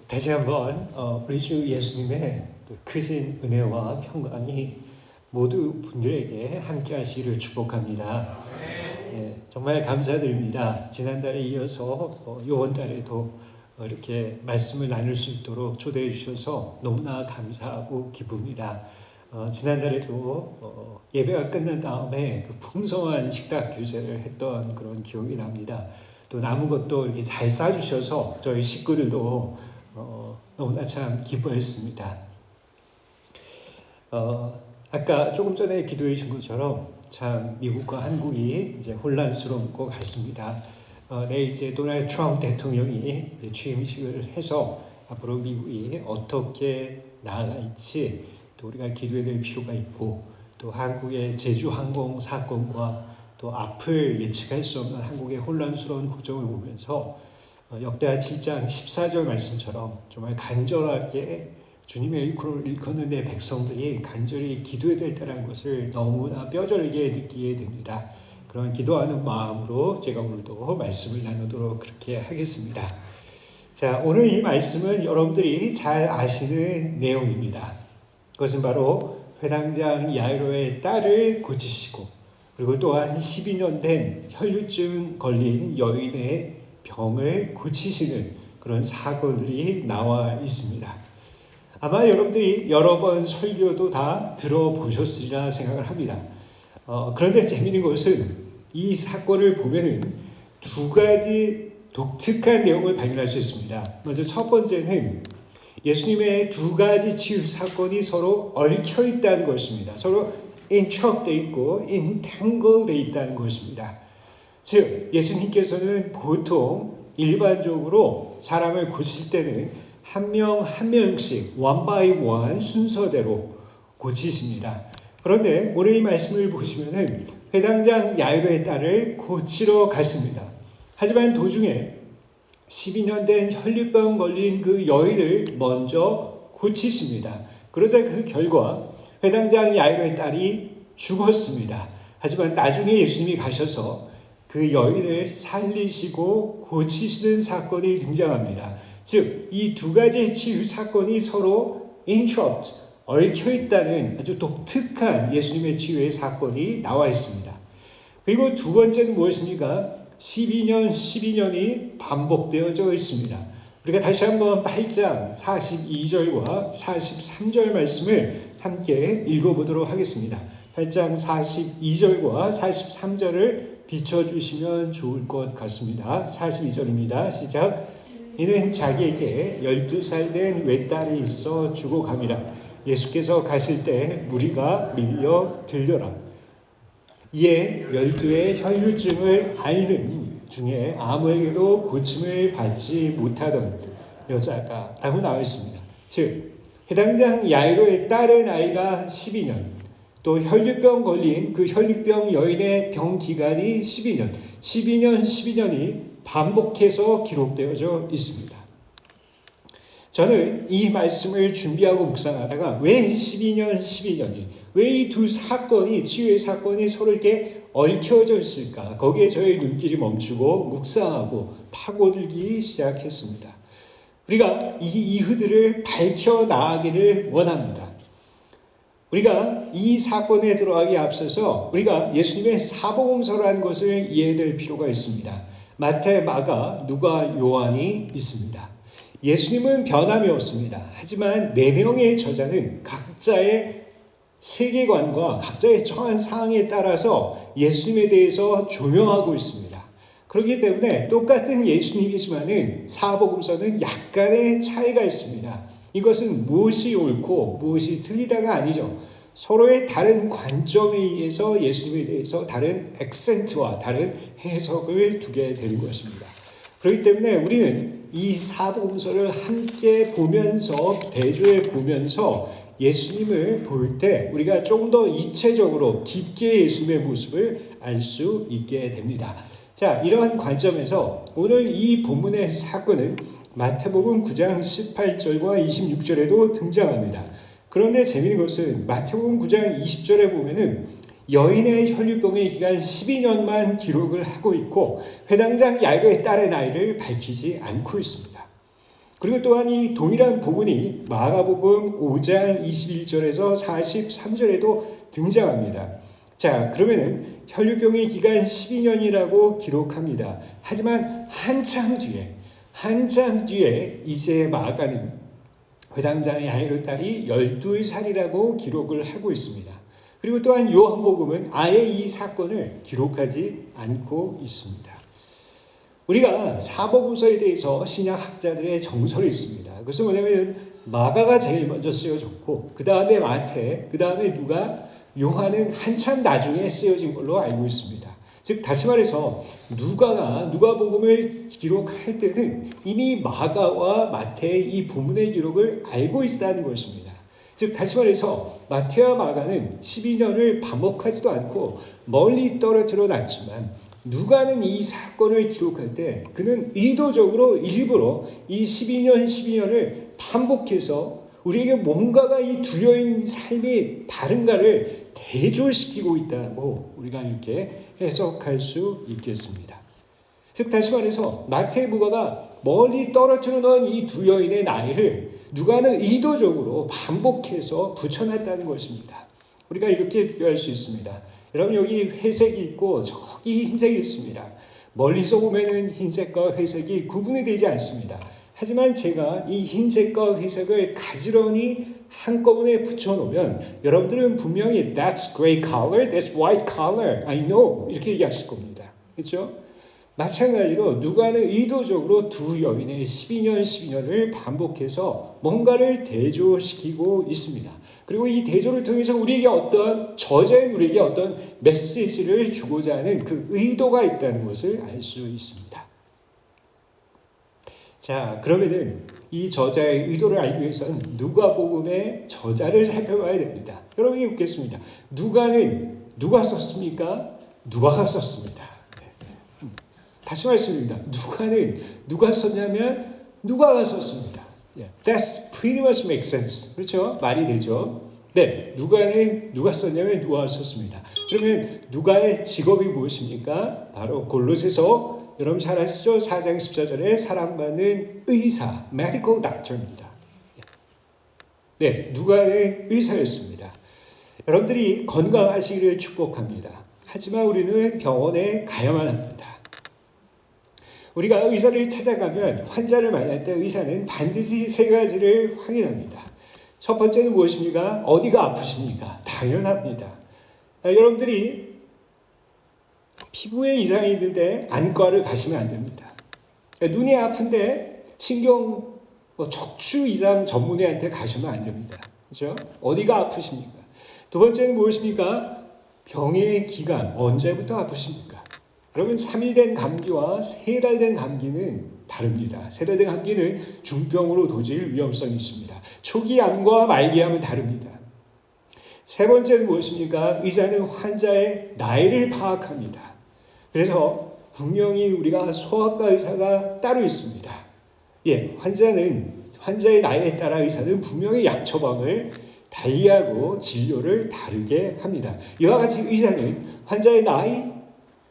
다시 한번 우리 주 예수님의 크신 은혜와 평강이 모두 분들에게 함께 하시기를 축복합니다. 예, 정말 감사드립니다. 지난달에 이어서 이번 달에도 이렇게 말씀을 나눌 수 있도록 초대해 주셔서 너무나 감사하고 기쁩니다. 지난달에도 예배가 끝난 다음에 그 풍성한 식탁 교제를 했던 그런 기억이 납니다. 또 남은 것도 이렇게 잘 싸주셔서 저희 식구들도 너무나 참 기뻐했습니다. 아까 조금 전에 기도해 준 것처럼 참 미국과 한국이 이제 혼란스러운 것 같습니다. 내일 이제 도널드 트럼프 대통령이 이제 취임식을 해서 앞으로 미국이 어떻게 나아갈지 또 우리가 기도해야 될 필요가 있고, 또 한국의 제주항공 사건과 또 앞을 예측할 수 없는 한국의 혼란스러운 국정을 보면서 역대하 7장 14절 말씀처럼 정말 간절하게 주님의 일꾼을 일컫는 내 백성들이 간절히 기도해야 될 때라는 것을 너무나 뼈저리게 느끼게 됩니다. 그런 기도하는 마음으로 제가 오늘도 말씀을 나누도록 그렇게 하겠습니다. 자, 오늘 이 말씀은 여러분들이 잘 아시는 내용입니다. 그것은 바로 회당장 야이로의 딸을 고치시고, 그리고 또한 12년 된 혈류증 걸린 여인의 병을 고치시는 그런 사건들이 나와 있습니다. 아마 여러분들이 여러 번 설교도 다 들어보셨으리라 생각을 합니다. 그런데 재미있는 것은 이 사건을 보면은 두 가지 독특한 내용을 발견할 수 있습니다. 먼저 첫 번째는 예수님의 두 가지 치유 사건이 서로 얽혀 있다는 것입니다. 서로 인척되어 있고 인탱글되어 있다는 것입니다. 즉 예수님께서는 보통 일반적으로 사람을 고칠 때는 한 명 한 명씩 one by one 순서대로 고치십니다. 그런데 오늘 이 말씀을 보시면은 회당장 야이로의 딸을 고치러 갔습니다. 하지만 도중에 12년 된 혈류병 걸린 그 여인을 먼저 고치십니다. 그러자 그 결과 회당장 야이로의 딸이 죽었습니다. 하지만 나중에 예수님이 가셔서 그 여인을 살리시고 고치시는 사건이 등장합니다. 즉, 이 두 가지 치유 사건이 서로 interrupt, 얽혀 있다는 아주 독특한 예수님의 치유의 사건이 나와 있습니다. 그리고 두 번째는 무엇입니까? 12년이 반복되어져 있습니다. 우리가 다시 한번 8장 42절과 43절 말씀을 함께 읽어보도록 하겠습니다. 8장 42절과 43절을 비춰주시면 좋을 것 같습니다. 42절입니다. 시작. 이는 자기에게 12살 된 외딸이 있어 죽어갑니다. 예수께서 가실 때 무리가 밀려 들려라. 이에 12의 혈류증을 앓는 중에 아무에게도 고침을 받지 못하던 여자가 라고 나와 있습니다. 즉 회당장 야이로의 딸의 나이가 12년, 또 혈류병 걸린 그 혈류병 여인의 병 기간이 12년이 반복해서 기록되어져 있습니다. 저는 이 말씀을 준비하고 묵상하다가 왜 12년이, 왜 이 두 사건이, 치유의 사건이 서로 이렇게 얽혀져 있을까? 거기에 저의 눈길이 멈추고 묵상하고 파고들기 시작했습니다. 우리가 이 이유들을 밝혀나가기를 원합니다. 우리가 이 사건에 들어가기 앞서서 우리가 예수님의 사복음서라는 것을 이해될 필요가 있습니다. 마태, 마가, 누가, 요한이 있습니다. 예수님은 변함이 없습니다. 하지만 4명의 저자는 각자의 세계관과 각자의 처한 상황에 따라서 예수님에 대해서 조명하고 있습니다. 그렇기 때문에 똑같은 예수님이지만은 사복음서는 약간의 차이가 있습니다. 이것은 무엇이 옳고 무엇이 틀리다가 아니죠. 서로의 다른 관점에 의해서 예수님에 대해서 다른 액센트와 다른 해석을 두게 되는 것입니다. 그렇기 때문에 우리는 이 사복음서를 함께 보면서 대조해 보면서 예수님을 볼 때 우리가 좀 더 입체적으로 깊게 예수님의 모습을 알 수 있게 됩니다. 자, 이러한 관점에서 오늘 이 본문의 사건은 마태복음 9장 18절과 26절에도 등장합니다. 그런데 재미있는 것은 마태복음 9장 20절에 보면은 여인의 혈류병의 기간 12년만 기록을 하고 있고 회당장 야이로의 딸의 나이를 밝히지 않고 있습니다. 그리고 또한 이 동일한 부분이 마가복음 5장 21절에서 43절에도 등장합니다. 자, 그러면은 혈류병의 기간 12년이라고 기록합니다. 하지만 한참 뒤에 이제 마가는 회당장 야이로 딸이 12살이라고 기록을 하고 있습니다. 그리고 또한 요한복음은 아예 이 사건을 기록하지 않고 있습니다. 우리가 사복음서에 대해서 신약학자들의 정설이 있습니다. 그것은 뭐냐면 마가가 제일 먼저 쓰여졌고 그 다음에 마태, 그 다음에 누가, 요한은 한참 나중에 쓰여진 걸로 알고 있습니다. 즉 다시 말해서 누가복음을 기록할 때는 이미 마가와 마태의 이 본문의 기록을 알고 있다는 것입니다. 즉 다시 말해서 마태와 마가는 12년을 반복하지도 않고 멀리 떨어져 놨지만 누가는 이 사건을 기록할 때 그는 의도적으로 일부러 이 12년을 반복해서 우리에게 뭔가가 이 두 여인 삶이 다른가를 대조시키고 있다고 우리가 이렇게 해석할 수 있겠습니다. 즉 다시 말해서 마태복음가 멀리 떨어져 놓은 이 두 여인의 나이를 누가는 의도적으로 반복해서 붙여놨다는 것입니다. 우리가 이렇게 비교할 수 있습니다. 여러분 여기 회색이 있고 저기 흰색이 있습니다. 멀리서 보면은 흰색과 회색이 구분이 되지 않습니다. 하지만 제가 이 흰색과 회색을 가지런히 한꺼번에 붙여놓으면 여러분들은 분명히 That's gray color, that's white color, I know 이렇게 얘기하실 겁니다. 그렇죠? 마찬가지로 누가는 의도적으로 두 여인의 12년을 반복해서 뭔가를 대조시키고 있습니다. 그리고 이 대조를 통해서 우리에게 저자인 우리에게 어떤 메시지를 주고자 하는 그 의도가 있다는 것을 알 수 있습니다. 자, 그러면은 이 저자의 의도를 알기 위해서는 누가복음의 저자를 살펴봐야 됩니다. 여러분이 묻겠습니다. 누가 썼습니까? 누가가 썼습니다. 다시 말씀드립니다. 누가 썼냐면 누가가 썼습니다. That's pretty much makes sense. 그렇죠? 말이 되죠? 네, 누가 썼냐면 누가가 썼습니다. 그러면 누가의 직업이 무엇입니까? 바로 골로새서 여러분 잘 아시죠? 4장 14절에 사랑받는 의사, medical doctor입니다. 네, 누가의 의사였습니다. 여러분들이 건강하시기를 축복합니다. 하지만 우리는 병원에 가야만 합니다. 우리가 의사를 찾아가면 환자를 만날 때 의사는 반드시 세 가지를 확인합니다. 첫 번째는 무엇입니까? 어디가 아프십니까? 당연합니다. 여러분들이 피부에 이상이 있는데 안과를 가시면 안 됩니다. 눈이 아픈데 척추 이상 전문의한테 가시면 안 됩니다. 그렇죠? 어디가 아프십니까? 두 번째는 무엇입니까? 병의 기간, 언제부터 아프십니까? 여러분 3일 된 감기와 3달 된 감기는 다릅니다. 3달 된 감기는 중병으로 도질 위험성이 있습니다. 초기암과 말기암은 다릅니다. 세 번째는 무엇입니까? 의사는 환자의 나이를 파악합니다. 그래서 분명히 우리가 소아과 의사가 따로 있습니다. 환자의 나이에 따라 의사는 분명히 약 처방을 달리하고 진료를 다르게 합니다. 이와 같이 의사는 환자의 나이,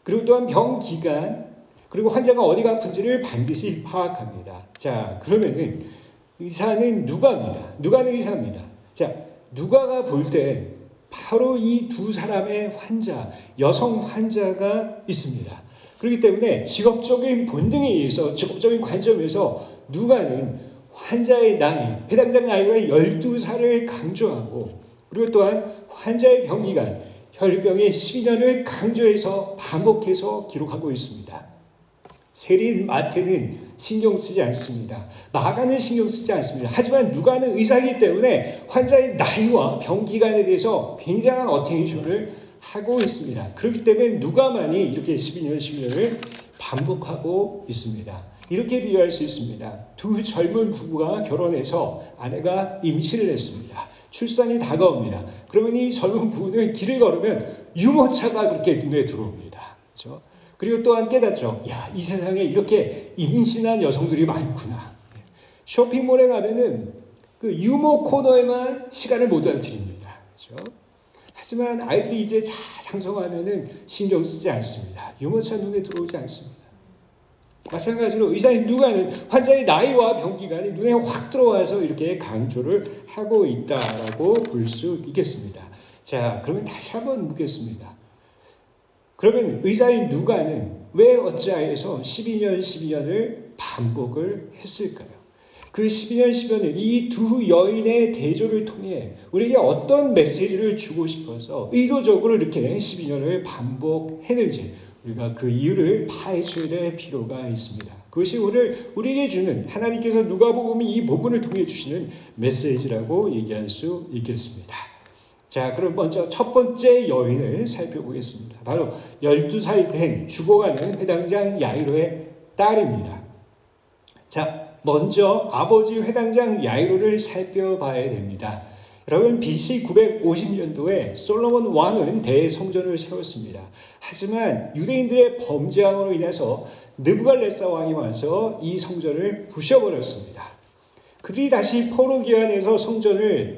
그리고 또한 병 기간, 그리고 환자가 어디가 아픈지를 반드시 파악합니다. 자, 그러면은 의사는 누가는 의사입니다. 자, 누가가 볼 때 바로 이 두 사람의 여성 환자가 있습니다. 그렇기 때문에 직업적인 본능에 의해서, 직업적인 관점에서 누가는 환자의 나이, 해당자 나이가 12살을 강조하고, 그리고 또한 환자의 병기간, 혈류병의 12년을 강조해서 반복해서 기록하고 있습니다. 세린 마태는 신경 쓰지 않습니다. 마가는 신경 쓰지 않습니다. 하지만 누가는 의사이기 때문에 환자의 나이와 병기간에 대해서 굉장한 어텐션을 하고 있습니다. 그렇기 때문에 누가만이 이렇게 12년을 반복하고 있습니다. 이렇게 비교할 수 있습니다. 두 젊은 부부가 결혼해서 아내가 임신을 했습니다. 출산이 다가옵니다. 그러면 이 젊은 부부는 길을 걸으면 유모차가 그렇게 눈에 들어옵니다. 그렇죠? 그리고 또한 깨닫죠. 이 세상에 이렇게 임신한 여성들이 많구나. 쇼핑몰에 가면은 그 유모 코너에만 시간을 못 드립니다. 그렇죠? 하지만 아이들이 이제 잘 장성하면은 신경 쓰지 않습니다. 유모차 눈에 들어오지 않습니다. 마찬가지로 의사인 누가는 환자의 나이와 병기간이 눈에 확 들어와서 이렇게 강조를 하고 있다라고 볼 수 있겠습니다. 자, 그러면 다시 한번 묻겠습니다. 그러면 의사인 누가는 왜 어찌하여서 12년을 반복을 했을까요? 그 12년은 이 두 여인의 대조를 통해 우리에게 어떤 메시지를 주고 싶어서 의도적으로 이렇게 12년을 반복했는지 우리가 그 이유를 파헤쳐야 될 필요가 있습니다. 그것이 오늘 우리에게 주는 하나님께서 누가복음이 이 부분을 통해 주시는 메시지라고 얘기할 수 있겠습니다. 자, 그럼 먼저 첫 번째 여인을 살펴보겠습니다. 바로 12살 된 죽어가는 회당장 야이로의 딸입니다. 자, 먼저 아버지 회당장 야이로를 살펴봐야 됩니다. 여러분, BC 950년도에 솔로몬 왕은 대성전을 세웠습니다. 하지만 유대인들의 범죄함으로 인해서 느부갈네살 왕이 와서 이 성전을 부셔버렸습니다. 그들이 다시 포로 기환해서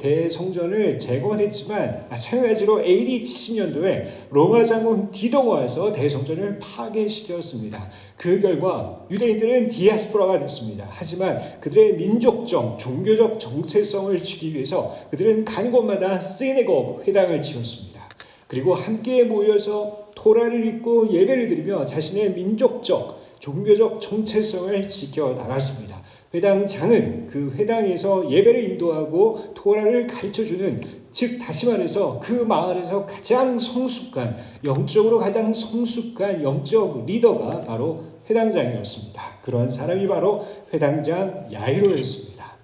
대성전을 재건했지만 마찬가지로 AD 70년도에 로마 장군 디도가 와서 대성전을 파괴시켰습니다. 그 결과 유대인들은 디아스포라가 됐습니다. 하지만 그들의 민족적, 종교적 정체성을 지키기 위해서 그들은 가는 곳마다 시네고그 회당을 지었습니다. 그리고 함께 모여서 토라를 읽고 예배를 드리며 자신의 민족적, 종교적 정체성을 지켜나갔습니다. 회당장은 그 회당에서 예배를 인도하고 토라를 가르쳐주는, 즉 다시 말해서 그 마을에서 가장 성숙한, 영적으로 가장 성숙한 영적 리더가 바로 회당장이었습니다. 그런 사람이 바로 회당장 야이로였습니다.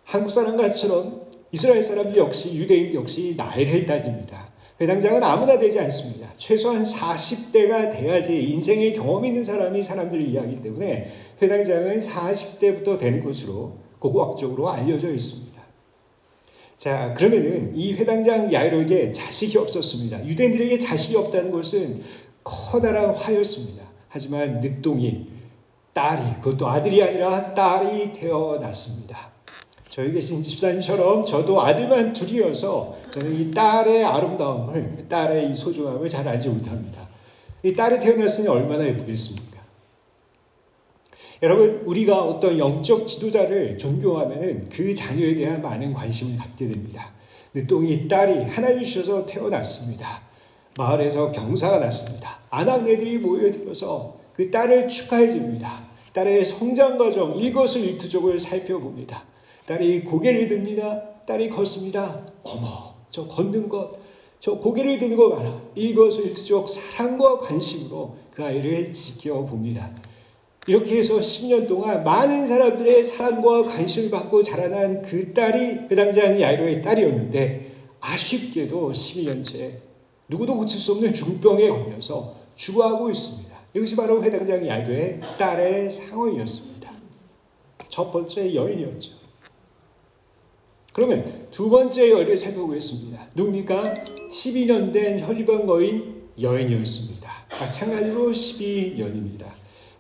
한국 사람과처럼 이스라엘 사람들 역시, 유대인 역시 나이를 따집니다. 회당장은 아무나 되지 않습니다. 최소한 40대가 돼야지 인생의 경험이 있는 사람이 사람들을 이해하기 때문에 회당장은 40대부터 되는 것으로 고고학적으로 알려져 있습니다. 자, 그러면은 이 회당장 야이로에게 자식이 없었습니다. 유대인들에게 자식이 없다는 것은 커다란 화였습니다. 하지만 늦둥이 딸이, 그것도 아들이 아니라 딸이 태어났습니다. 저희 계신 집사님처럼 저도 아들만 둘이어서 저는 이 딸의 아름다움을, 딸의 이 소중함을 잘 알지 못합니다. 이 딸이 태어났으니 얼마나 예쁘겠습니까? 여러분, 우리가 어떤 영적 지도자를 존경하면 그 자녀에 대한 많은 관심을 갖게 됩니다. 늦둥이 딸이 하나님 주셔서 태어났습니다. 마을에서 경사가 났습니다. 아낙네들이 모여들어서 그 딸을 축하해 줍니다. 딸의 성장 과정, 일거수일투족을 살펴봅니다. 딸이 고개를 듭니다. 딸이 걷습니다. 어머, 저 걷는 것, 저 고개를 드는 거 봐라. 일거수일투족 사랑과 관심으로 그 아이를 지켜봅니다. 이렇게 해서 10년 동안 많은 사람들의 사랑과 관심을 받고 자라난 그 딸이 회당장 야이로의 딸이었는데 아쉽게도 12년째 누구도 고칠 수 없는 중병에 걸려서 죽어가고 있습니다. 이것이 바로 회당장 야이로의 딸의 상황이었습니다. 첫 번째 여인이었죠. 그러면 두 번째 여인을 살펴보겠습니다. 누굽니까? 12년 된 혈류병 거인 여인이었습니다. 마찬가지로 12년입니다.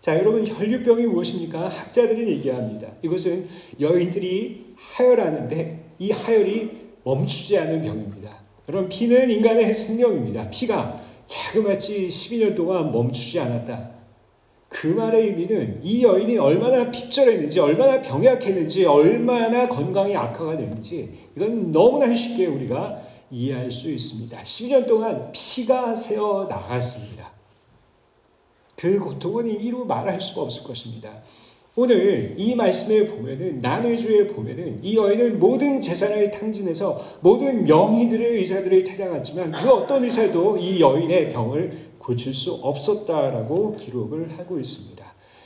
자, 여러분, 혈류병이 무엇입니까? 학자들은 얘기합니다. 이것은 여인들이 하혈하는데 이 하혈이 멈추지 않는 병입니다. 여러분, 피는 인간의 생명입니다. 피가 자그마치 12년 동안 멈추지 않았다. 그 말의 의미는 이 여인이 얼마나 핍절했는지, 얼마나 병약했는지, 얼마나 건강이 악화가 됐는지 이건 너무나 쉽게 우리가 이해할 수 있습니다. 12년 동안 피가 새어 나갔습니다. 그 고통은 이루 말할 수가 없을 것입니다. 오늘 이 말씀에 보면은, 난회주에 보면은 이 여인은 모든 재산을 탕진해서 모든 명의들의 의사들을 찾아갔지만 그 어떤 의사도 이 여인의 병을 고칠 수 없었다라고 기록을 하고 있습니다.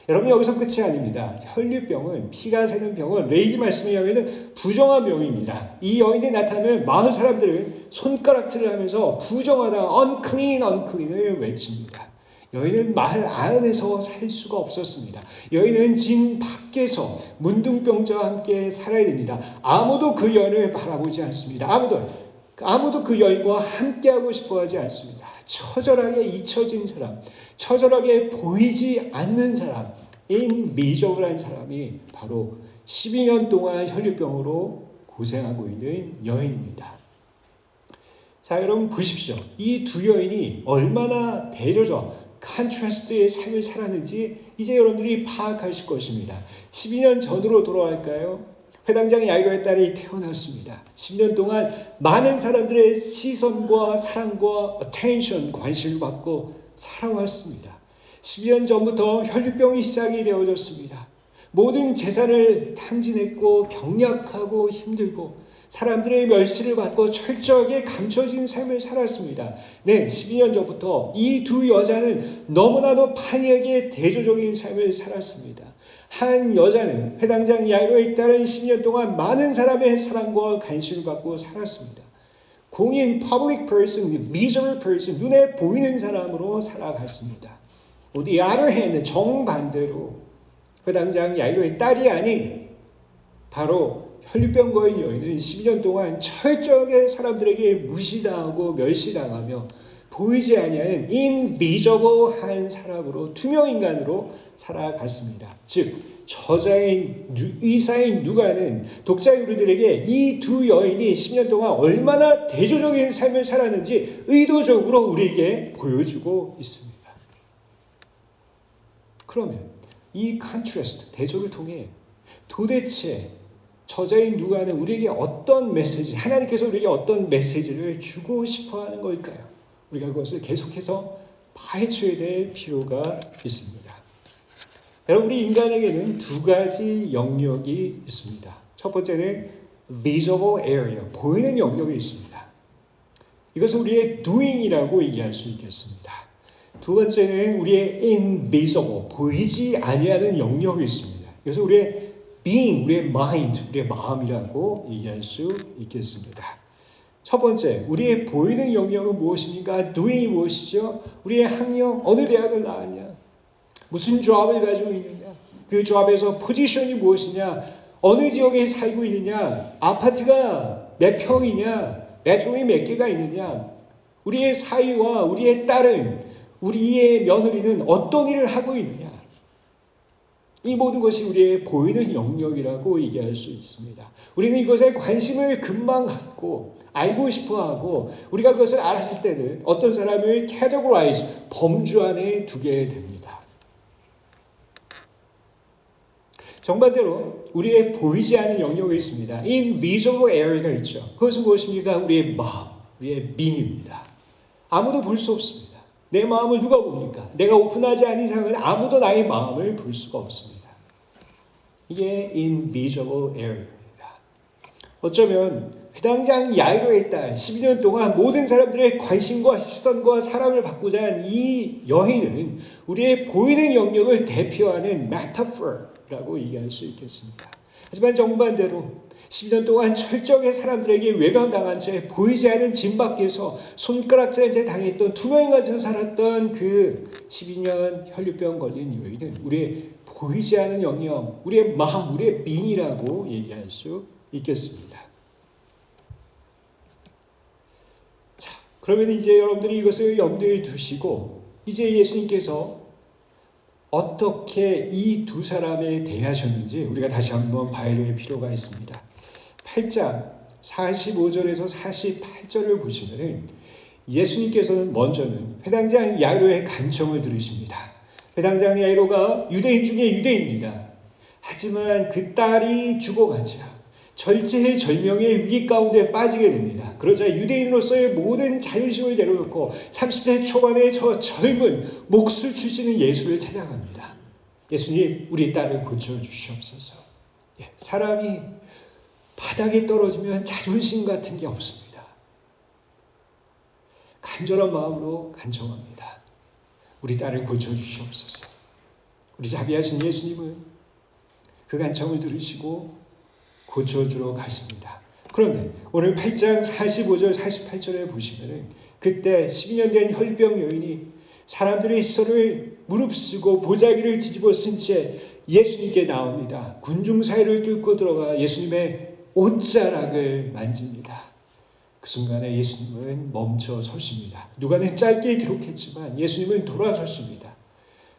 여러분, 여기서 끝이 아닙니다. 혈류병은, 피가 새는 병은 레이기 말씀에 의하면 부정한 병입니다. 이 여인이 나타나면 많은 사람들은 손가락질을 하면서 부정하다, unclean을 외칩니다. 여인은 말 안에서 살 수가 없었습니다. 여인은 진 밖에서 문둥병자와 함께 살아야 됩니다. 아무도 그 여인을 바라보지 않습니다. 아무도 그 여인과 함께하고 싶어 하지 않습니다. 처절하게 잊혀진 사람, 처절하게 보이지 않는 사람, 인비저블한 사람이 바로 12년 동안 혈류병으로 고생하고 있는 여인입니다. 자, 여러분 보십시오. 이 두 여인이 얼마나 대려져 컨트라스트의 삶을 살았는지 이제 여러분들이 파악하실 것입니다. 12년 전으로 돌아갈까요? 회당장 야이로의 딸이 태어났습니다. 10년 동안 많은 사람들의 시선과 사랑과 attention, 관심을 받고 살아왔습니다. 12년 전부터 혈류병이 시작이 되어졌습니다. 모든 재산을 탕진했고 병약하고 힘들고 사람들의 멸시를 받고 철저하게 감춰진 삶을 살았습니다. 네, 12년 전부터 이 두 여자는 너무나도 판이하게 대조적인 삶을 살았습니다. 한 여자는 회당장 야이로에 따른 10년 동안 많은 사람의 사랑과 관심을 받고 살았습니다. 공인, public person, visible person, 눈에 보이는 사람으로 살아갔습니다. The other hand, 정반대로 회당장 야이로의 딸이 아닌 바로 혈류병 걸린 여인은 12년 동안 철저하게 사람들에게 무시당하고 멸시당하며 보이지 아니하는 인비저블한 사람으로 투명인간으로 살아갔습니다. 즉 저자인 의사인 누가는 독자 유리들에게 이 두 여인이 10년 동안 얼마나 대조적인 삶을 살았는지 의도적으로 우리에게 보여주고 있습니다. 그러면 이 컨트라스트, 대조를 통해 도대체 저자인 누가는 우리에게 어떤 메시지, 하나님께서 우리에게 어떤 메시지를 주고 싶어 하는 걸까요? 우리가 그것을 계속해서 파헤쳐야 될 필요가 있습니다. 여러분, 우리 인간에게는 두 가지 영역이 있습니다. 첫 번째는 visible area, 보이는 영역이 있습니다. 이것은 우리의 doing이라고 얘기할 수 있겠습니다. 두 번째는 우리의 invisible, 보이지 아니하는 영역이 있습니다. 그래서 우리의 being, 우리의 mind, 우리의 마음이라고 얘기할 수 있겠습니다. 첫 번째, 우리의 보이는 영역은 무엇입니까? doing이 무엇이죠? 우리의 학력, 어느 대학을 나왔냐? 무슨 job을 가지고 있느냐? 그 job에서 포지션이 무엇이냐? 어느 지역에 살고 있느냐? 아파트가 몇 평이냐? bedroom이 몇 개가 있느냐? 우리의 사위와 우리의 딸은, 우리의 며느리는 어떤 일을 하고 있느냐? 이 모든 것이 우리의 보이는 영역이라고 얘기할 수 있습니다. 우리는 이것에 관심을 금방 갖고 알고 싶어하고 우리가 그것을 알았을 때는 어떤 사람을 categorize, 범주 안에 두게 됩니다. 정반대로 우리의 보이지 않는 영역이 있습니다. invisible area가 있죠. 그것은 무엇입니까? 우리의 마음, 우리의 being입니다. 아무도 볼 수 없습니다. 내 마음을 누가 봅니까? 내가 오픈하지 않은 이상은 아무도 나의 마음을 볼 수가 없습니다. 이게 invisible area입니다. 어쩌면 회당장 야이로의 딸 12년 동안 모든 사람들의 관심과 시선과 사랑을 받고자 한 이 여인은 우리의 보이는 영역을 대표하는 metaphor라고 얘기할 수 있겠습니다. 하지만 정반대로 12년 동안 철저하게 사람들에게 외면당한 채 보이지 않은 짐 밖에서 손가락질한 채 당했던 투명인간처럼 살았던 그 12년 혈류병 걸린 여인은 우리의 보이지 않은 영역, 우리의 마음, 우리의 being이라고 얘기할 수 있겠습니다. 자, 그러면 이제 여러분들이 이것을 염두에 두시고 이제 예수님께서 어떻게 이 두 사람에 대하셨는지 우리가 다시 한번 봐야 될 필요가 있습니다. 8장 45절에서 48절을 보시면 예수님께서는 먼저는 회당장 야이로의 간청을 들으십니다. 회당장 야이로가 유대인 중에 유대인입니다. 하지만 그 딸이 죽어가자 절제절명의 위기 가운데 빠지게 됩니다. 그러자 유대인으로서의 모든 자존심을 내려놓고 30대 초반의 저 젊은 목술 출신의 예수를 찾아갑니다. 예수님, 우리 딸을 고쳐주시옵소서. 사람이 바닥에 떨어지면 자존심 같은 게 없습니다. 간절한 마음으로 간청합니다. 우리 딸을 고쳐주시옵소서. 우리 자비하신 예수님은 그 간청을 들으시고 고쳐주러 가십니다. 그런데 오늘 8장 45절 48절에 보시면 그때 12년 된 혈병 여인이 사람들의 시선을 무릅쓰고 보자기를 뒤집어 쓴 채 예수님께 나옵니다. 군중 사이를 뚫고 들어가 예수님의 옷자락을 만집니다. 그 순간에 예수님은 멈춰 서십니다. 누가는 짧게 기록했지만 예수님은 돌아섰습니다.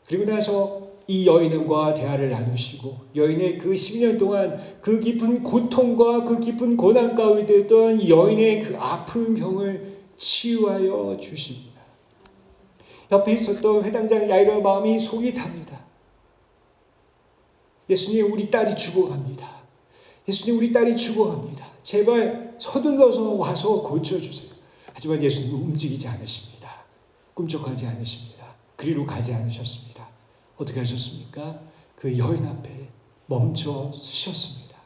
그리고 나서 이 여인과 대화를 나누시고 여인의 그 12년 동안 그 깊은 고통과 그 깊은 고난 가운데 있던 여인의 그 아픈 병을 치유하여 주십니다. 옆에 있었던 회당장 야이로의 마음이 속이 탑니다. 예수님, 우리 딸이 죽어갑니다. 예수님, 우리 딸이 죽어갑니다. 제발 서둘러서 와서 고쳐주세요. 하지만 예수님은 움직이지 않으십니다. 꿈쩍하지 않으십니다. 그리로 가지 않으셨습니다. 어떻게 하셨습니까? 그 여인 앞에 멈춰 서셨습니다.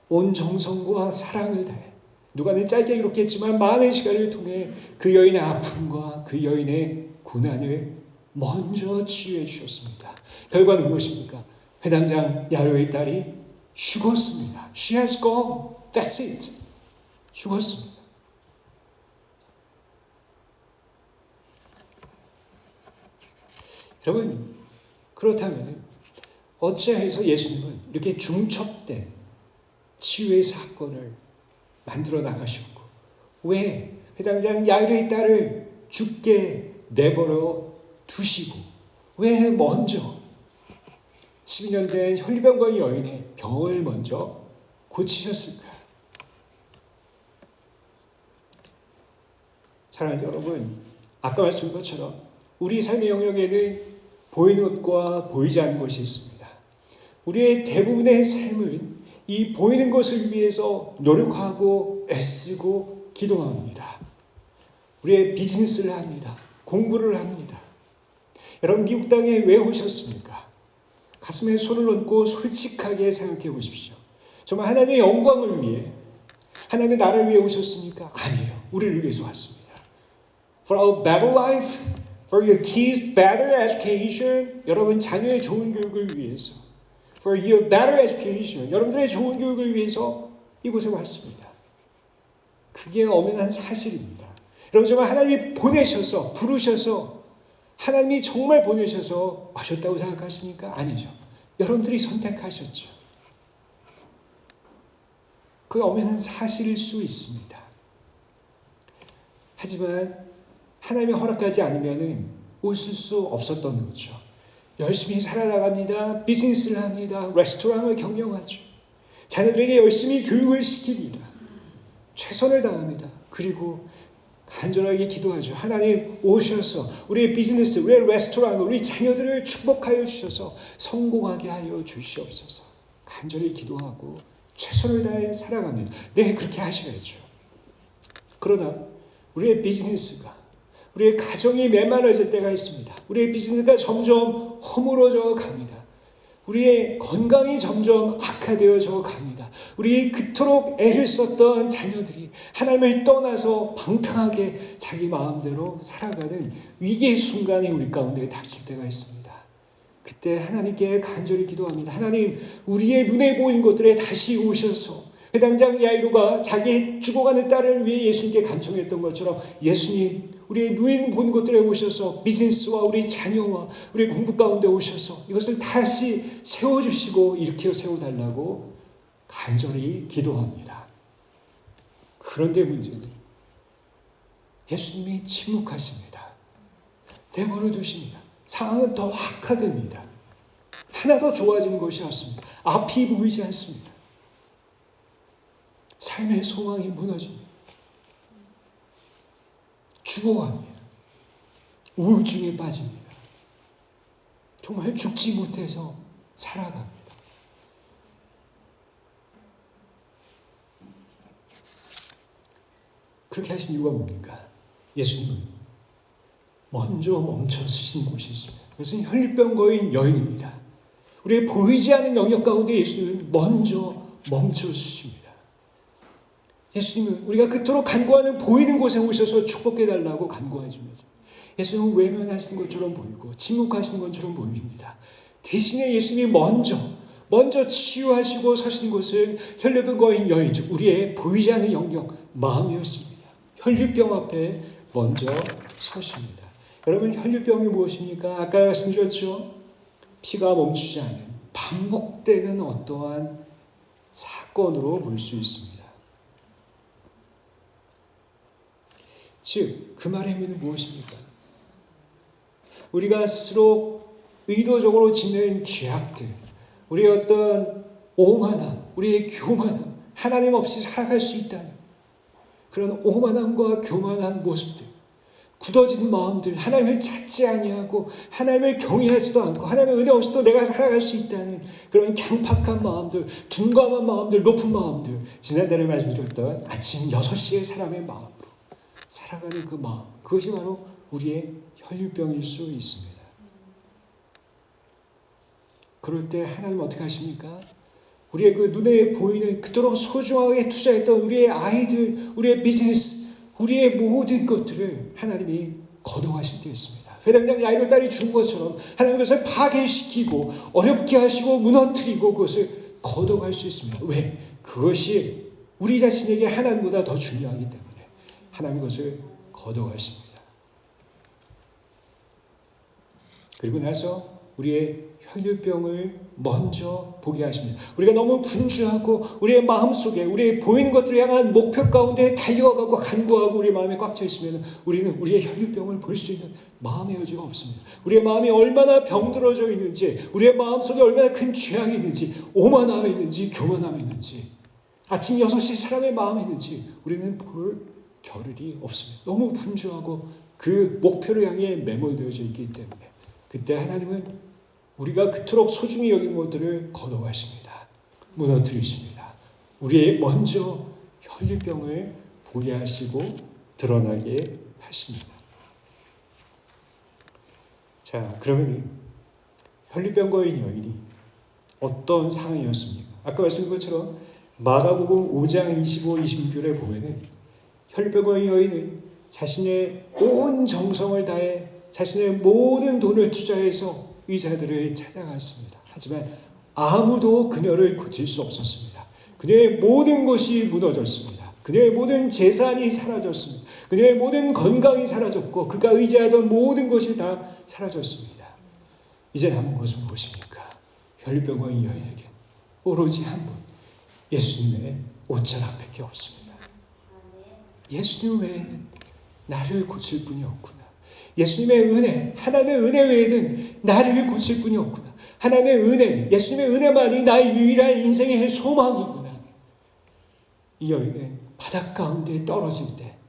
온 정성과 사랑을 다해 누가는 짧게 기록했지만 많은 시간을 통해 그 여인의 아픔과 그 여인의 고난을 먼저 치유해 주셨습니다. 결과는 무엇입니까? 회당장 야이로의 딸이 죽었습니다. She has gone. That's it. 죽었습니다. 여러분, 그렇다면 어찌해서 예수님은 이렇게 중첩된 치유의 사건을 만들어 나가셨고 왜 회당장 야이로의 딸을 죽게 내버려 두시고 왜 먼저 12년 된 혈류병과 여인의 병을 먼저 고치셨을까요? 사랑하는 여러분, 아까 말씀드린 것처럼 우리 삶의 영역에는 보이는 것과 보이지 않는 것이 있습니다. 우리의 대부분의 삶은 이 보이는 것을 위해서 노력하고 애쓰고 기도합니다. 우리의 비즈니스를 합니다. 공부를 합니다. 여러분, 미국 땅에 왜 오셨습니까? 가슴에 손을 얹고 솔직하게 생각해 보십시오. 정말 하나님의 영광을 위해, 하나님의 나라를 위해 오셨습니까? 아니에요. 우리를 위해서 왔습니다. For a better life, for your kids' better education, 여러분 자녀의 좋은 교육을 위해서, for your better education, 여러분들의 좋은 교육을 위해서 이곳에 왔습니다. 그게 엄연한 사실입니다. 여러분 정말 하나님이 보내셔서, 부르셔서, 하나님이 정말 보내셔서 와셨다고 생각하십니까? 아니죠. 여러분들이 선택하셨죠. 그게 엄연한 사실일 수 있습니다. 하지만 하나님이 허락하지 않으면 오실 수 없었던 거죠. 열심히 살아나갑니다. 비즈니스를 합니다. 레스토랑을 경영하죠. 자녀들에게 열심히 교육을 시킵니다. 최선을 다합니다. 그리고 간절하게 기도하죠. 하나님 오셔서 우리의 비즈니스, 우리의 레스토랑, 우리 자녀들을 축복하여 주셔서 성공하게 하여 주시옵소서. 간절히 기도하고 최선을 다해 살아갑니다. 네, 그렇게 하셔야죠. 그러나 우리의 비즈니스가, 우리의 가정이 메말라질 때가 있습니다. 우리의 비즈니스가 점점 허물어져 갑니다. 우리의 건강이 점점 악화되어져 갑니다. 우리 그토록 애를 썼던 자녀들이 하나님을 떠나서 방탕하게 자기 마음대로 살아가는 위기의 순간이 우리 가운데 닥칠 때가 있습니다. 그때 하나님께 간절히 기도합니다. 하나님, 우리의 눈에 보이는 것들에 다시 오셔서 회당장 야이로가 자기 죽어가는 딸을 위해 예수님께 간청했던 것처럼 예수님, 우리의 눈에 보는 것들에 오셔서 비즈니스와 우리 자녀와 우리 공부 가운데 오셔서 이것을 다시 세워주시고 일으켜 세워달라고 간절히 기도합니다. 그런데 문제는 예수님이 침묵하십니다. 내버려 두십니다. 상황은 더 악화됩니다. 하나도 좋아지는 것이 없습니다. 앞이 보이지 않습니다. 삶의 소망이 무너집니다. 죽어갑니다. 우울증에 빠집니다. 정말 죽지 못해서 살아갑니다. 그렇게 하신 이유가 뭡니까? 예수님은 먼저 멈춰 서신 곳이 있습니다. 그것은 혈류병거인 여인입니다. 우리의 보이지 않는 영역 가운데 예수님은 먼저 멈춰 서십니다. 예수님은 우리가 그토록 간구하는 보이는 곳에 오셔서 축복해달라고 간구해 줍니다. 예수님은 외면하시는 것처럼 보이고 침묵하시는 것처럼 보입니다. 대신에 예수님이 먼저 치유하시고 서신 곳은 혈류병거인 여인, 즉 우리의 보이지 않는 영역, 마음이었습니다. 혈류병 앞에 먼저 서십니다. 여러분, 혈류병이 무엇입니까? 아까 말씀드렸죠. 피가 멈추지 않은 반복되는 어떠한 사건으로 볼 수 있습니다. 즉, 그 말의 의미는 무엇입니까? 우리가 스스로 의도적으로 짓는 죄악들, 우리의 어떤 오만함, 우리의 교만함, 하나님 없이 살아갈 수 있다는 그런 오만함과 교만한 모습들, 굳어진 마음들, 하나님을 찾지 아니하고 하나님을 경외하지도 않고 하나님의 은혜 없이도 내가 살아갈 수 있다는 그런 강팍한 마음들, 둔감한 마음들, 높은 마음들, 지난달에 말씀드렸던 아침 6시에 사람의 마음으로 살아가는 그 마음, 그것이 바로 우리의 혈류병일 수 있습니다. 그럴 때 하나님 어떻게 하십니까? 우리의 그 눈에 보이는 그토록 소중하게 투자했던 우리의 아이들, 우리의 비즈니스, 우리의 모든 것들을 하나님이 거둬가실 때 있습니다. 회당장 야이로 딸이 죽은 것처럼 하나님 그것을 파괴시키고 어렵게 하시고 무너뜨리고 그것을 거둬갈 수 있습니다. 왜? 그것이 우리 자신에게 하나님보다 더 중요하기 때문에 하나님 그것을 거둬가십니다. 그리고 나서 우리의 혈류병을 먼저 보게 하십니다. 우리가 너무 분주하고 우리의 마음속에 우리의 보이는 것들을 향한 목표 가운데 달려가고 간구하고 우리의 마음에 꽉 차 있으면 우리는 우리의 혈류병을 볼 수 있는 마음의 여지가 없습니다. 우리의 마음이 얼마나 병들어져 있는지, 우리의 마음속에 얼마나 큰 죄악이 있는지, 오만함이 있는지, 교만함이 있는지, 아침 6시 사람의 마음이 있는지 우리는 볼 겨를이 없습니다. 너무 분주하고 그 목표를 향해 매몰되어져 있기 때문에 그때 하나님은 우리가 그토록 소중히 여긴 것들을 거둬가십니다. 무너뜨리십니다. 우리의 먼저 혈류병을 보게 하시고 드러나게 하십니다. 자, 그러면 혈류병 거인 여인이 어떤 상황이었습니까? 아까 말씀드린 것처럼 마가복음 5장 25, 26절에 보면은 혈류병 거인 여인은 자신의 온 정성을 다해 자신의 모든 돈을 투자해서 의사들을 찾아갔습니다. 하지만 아무도 그녀를 고칠 수 없었습니다. 그녀의 모든 것이 무너졌습니다. 그녀의 모든 재산이 사라졌습니다. 그녀의 모든 건강이 사라졌고 그가 의지하던 모든 것이 다 사라졌습니다. 이제 남은 것은 무엇입니까? 혈류병 거인 여인에게 오로지 한 분, 예수님의 옷자락밖에 없습니다. 예수님 외에는 나를 고칠 분이 없구나. 예수님의 은혜, 하나님의 은혜 외에는 나를 고칠 분이 없구나. 하나님의 은혜, 예수님의 은혜만이 나의 유일한 인생의 소망이구나. 이 여인은 바닷 가운데 떨어질 때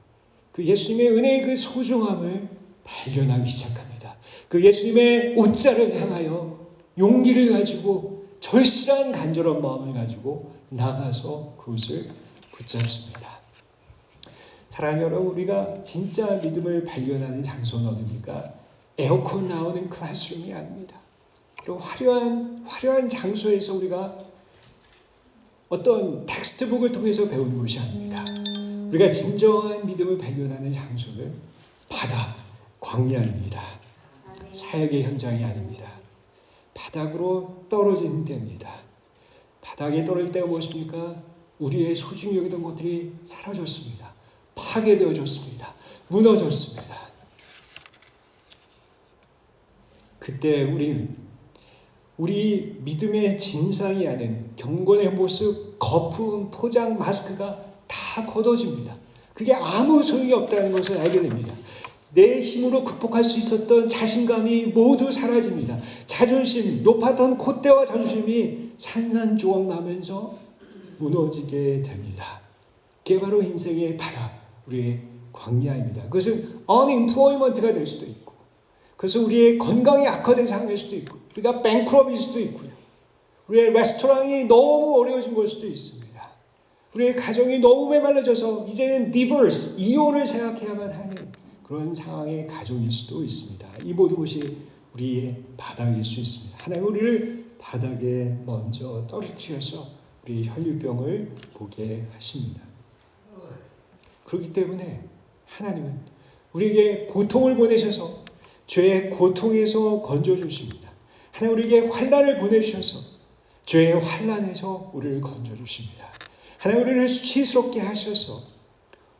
그 예수님의 은혜의 그 소중함을 발견하기 시작합니다. 그 예수님의 옷자를 향하여 용기를 가지고 절실한 간절한 마음을 가지고 나가서 그것을 붙잡습니다. 사랑하는 여러분, 우리가 진짜 믿음을 발견하는 장소는 어디입니까? 에어컨 나오는 클래스룸이 아닙니다. 그리고 화려한 장소에서 우리가 어떤 텍스트북을 통해서 배우는 것이 아닙니다. 우리가 진정한 믿음을 발견하는 장소는 바다, 광야입니다. 사역의 현장이 아닙니다. 바닥으로 떨어지는 때입니다. 바닥에 떨어질 때가 무엇입니까? 우리의 소중히 여기던 것들이 사라졌습니다. 파괴되어졌습니다. 무너졌습니다. 그때 우리는 우리 믿음의 진상이 아닌 경건의 모습, 거품, 포장, 마스크가 다 걷어집니다. 그게 아무 소용이 없다는 것을 알게 됩니다. 내 힘으로 극복할 수 있었던 자신감이 모두 사라집니다. 자존심, 높았던 콧대와 자존심이 산산조각 나면서 무너지게 됩니다. 그게 바로 인생의 바다, 우리의 광야입니다. 그것은 unemployment가 될 수도 있고, 그래서 우리의 건강이 악화된 상황일 수도 있고, 우리가 뱅크럽일 수도 있고요. 우리의 레스토랑이 너무 어려워진 걸 수도 있습니다. 우리의 가정이 너무 메말라져서 이제는 디버스, 이혼을 생각해야만 하는 그런 상황의 가정일 수도 있습니다. 이 모든 것이 우리의 바닥일 수 있습니다. 하나님 우리를 바닥에 먼저 떨어뜨려서 우리의 혈류병을 보게 하십니다. 그렇기 때문에 하나님은 우리에게 고통을 보내셔서 죄의 고통에서 건져주십니다. 하나님 우리에게 환난을 보내주셔서 죄의 환난에서 우리를 건져주십니다. 하나님 우리를 수치스럽게 하셔서